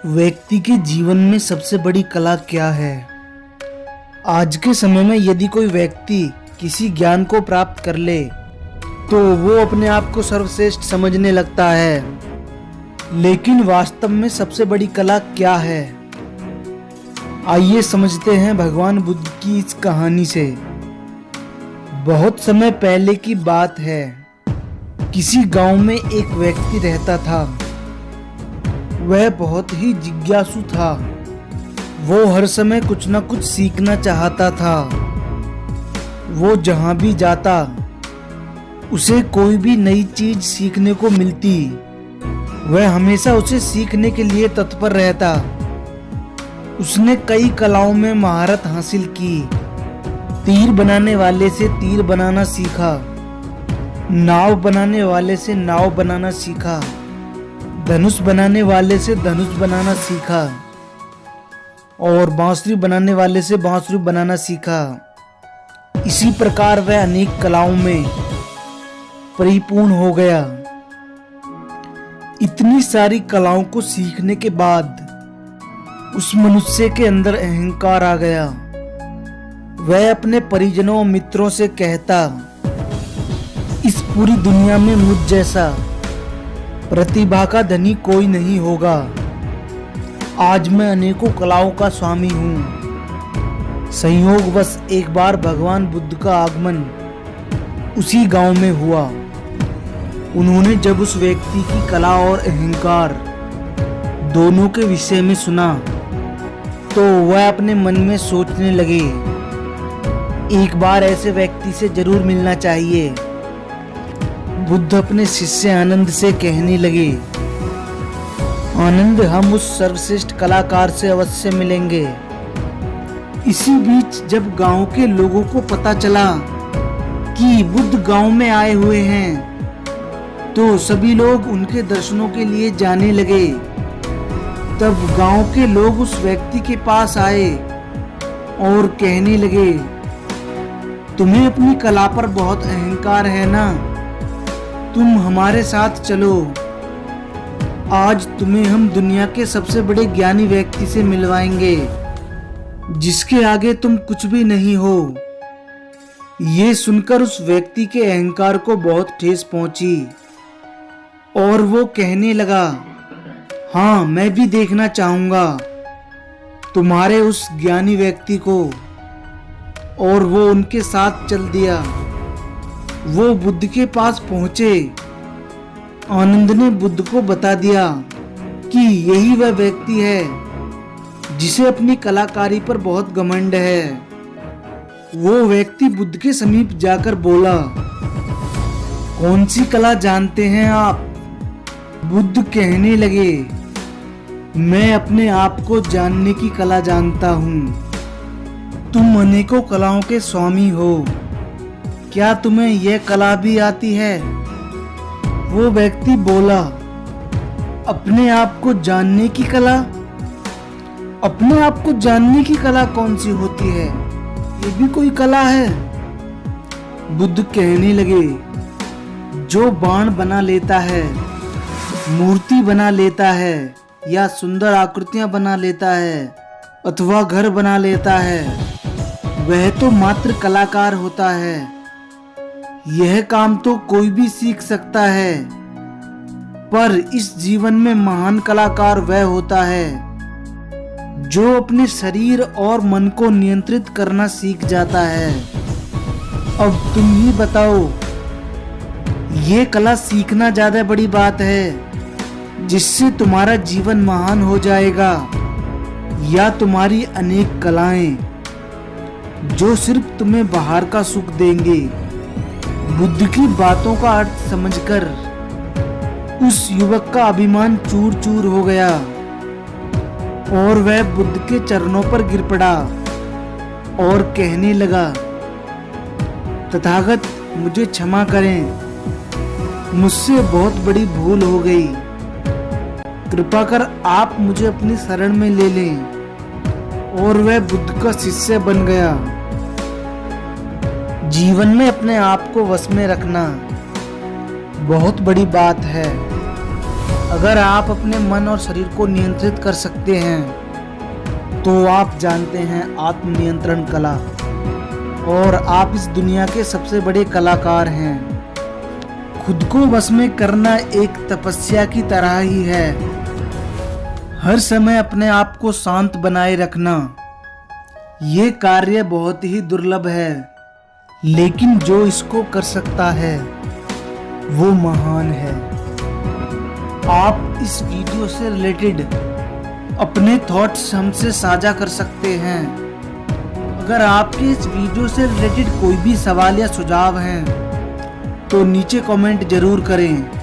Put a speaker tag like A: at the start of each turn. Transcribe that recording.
A: व्यक्ति के जीवन में सबसे बड़ी कला क्या है? आज के समय में यदि कोई व्यक्ति किसी ज्ञान को प्राप्त कर ले तो वो अपने आप को सर्वश्रेष्ठ समझने लगता है, लेकिन वास्तव में सबसे बड़ी कला क्या है? आइए समझते हैं भगवान बुद्ध की इस कहानी से। बहुत समय पहले की बात है। किसी गांव में एक व्यक्ति रहता था। वह बहुत ही जिज्ञासु था। वो हर समय कुछ न कुछ सीखना चाहता था। वो जहां भी जाता उसे कोई भी नई चीज सीखने को मिलती, वह हमेशा उसे सीखने के लिए तत्पर रहता। उसने कई कलाओं में महारत हासिल की। तीर बनाने वाले से तीर बनाना सीखा, नाव बनाने वाले से नाव बनाना सीखा, धनुष बनाने वाले से धनुष बनाना सीखा और बांसुरी बनाने वाले से बांसुरी बनाना सीखा। इसी प्रकार वह अनेक कलाओं में परिपूर्ण हो गया। इतनी सारी कलाओं को सीखने के बाद उस मनुष्य के अंदर अहंकार आ गया। वह अपने परिजनों और मित्रों से कहता, इस पूरी दुनिया में मुझ जैसा प्रतिभा का धनी कोई नहीं होगा। आज मैं अनेकों कलाओं का स्वामी हूँ। संयोगवश एक बार भगवान बुद्ध का आगमन उसी गांव में हुआ। उन्होंने जब उस व्यक्ति की कला और अहंकार दोनों के विषय में सुना तो वह अपने मन में सोचने लगे, एक बार ऐसे व्यक्ति से जरूर मिलना चाहिए। बुद्ध अपने शिष्य आनंद से कहने लगे, आनंद, हम उस सर्वश्रेष्ठ कलाकार से अवश्य मिलेंगे। इसी बीच जब गांव के लोगों को पता चला कि बुद्ध गांव में आए हुए हैं तो सभी लोग उनके दर्शनों के लिए जाने लगे। तब गांव के लोग उस व्यक्ति के पास आए और कहने लगे, तुम्हें अपनी कला पर बहुत अहंकार है ना, तुम हमारे साथ चलो। आज तुम्हें हम दुनिया के सबसे बड़े ज्ञानी व्यक्ति से मिलवाएंगे, जिसके आगे तुम कुछ भी नहीं हो। ये सुनकर उस व्यक्ति के अहंकार को बहुत ठेस पहुंची और वो कहने लगा, हाँ, मैं भी देखना चाहूंगा तुम्हारे उस ज्ञानी व्यक्ति को। और वो उनके साथ चल दिया। वो बुद्ध के पास पहुंचे। आनंद ने बुद्ध को बता दिया कि यही वह व्यक्ति है जिसे अपनी कलाकारी पर बहुत घमंड है। वो व्यक्ति बुद्ध के समीप जाकर बोला, कौन सी कला जानते हैं आप? बुद्ध कहने लगे, मैं अपने आप को जानने की कला जानता हूँ। तुम अनेकों कलाओं के स्वामी हो, क्या तुम्हें यह कला भी आती है? वो व्यक्ति बोला, अपने आप को जानने की कला? अपने आप को जानने की कला कौन सी होती है? ये भी कोई कला है? बुद्ध कहने लगे, जो बाण बना लेता है, मूर्ति बना लेता है या सुंदर आकृतियां बना लेता है अथवा घर बना लेता है, वह तो मात्र कलाकार होता है। यह काम तो कोई भी सीख सकता है, पर इस जीवन में महान कलाकार वह होता है जो अपने शरीर और मन को नियंत्रित करना सीख जाता है। अब तुम ही बताओ, ये कला सीखना ज्यादा बड़ी बात है जिससे तुम्हारा जीवन महान हो जाएगा, या तुम्हारी अनेक कलाएं जो सिर्फ तुम्हें बाहर का सुख देंगे? बुद्ध की बातों का अर्थ समझकर उस युवक का अभिमान चूर चूर हो गया और वह बुद्ध के चरणों पर गिर पड़ा और कहने लगा, तथागत, मुझे क्षमा करें, मुझसे बहुत बड़ी भूल हो गई। कृपा कर आप मुझे अपनी शरण में ले लें। और वह बुद्ध का शिष्य बन गया। जीवन में अपने आप को वश में रखना बहुत बड़ी बात है। अगर आप अपने मन और शरीर को नियंत्रित कर सकते हैं तो आप जानते हैं आत्मनियंत्रण कला, और आप इस दुनिया के सबसे बड़े कलाकार हैं। खुद को वश में करना एक तपस्या की तरह ही है। हर समय अपने आप को शांत बनाए रखना, ये कार्य बहुत ही दुर्लभ है, लेकिन जो इसको कर सकता है वो महान है। आप इस वीडियो से रिलेटेड अपने थॉट्स हमसे साझा कर सकते हैं। अगर आपके इस वीडियो से रिलेटेड कोई भी सवाल या सुझाव हैं तो नीचे कमेंट जरूर करें।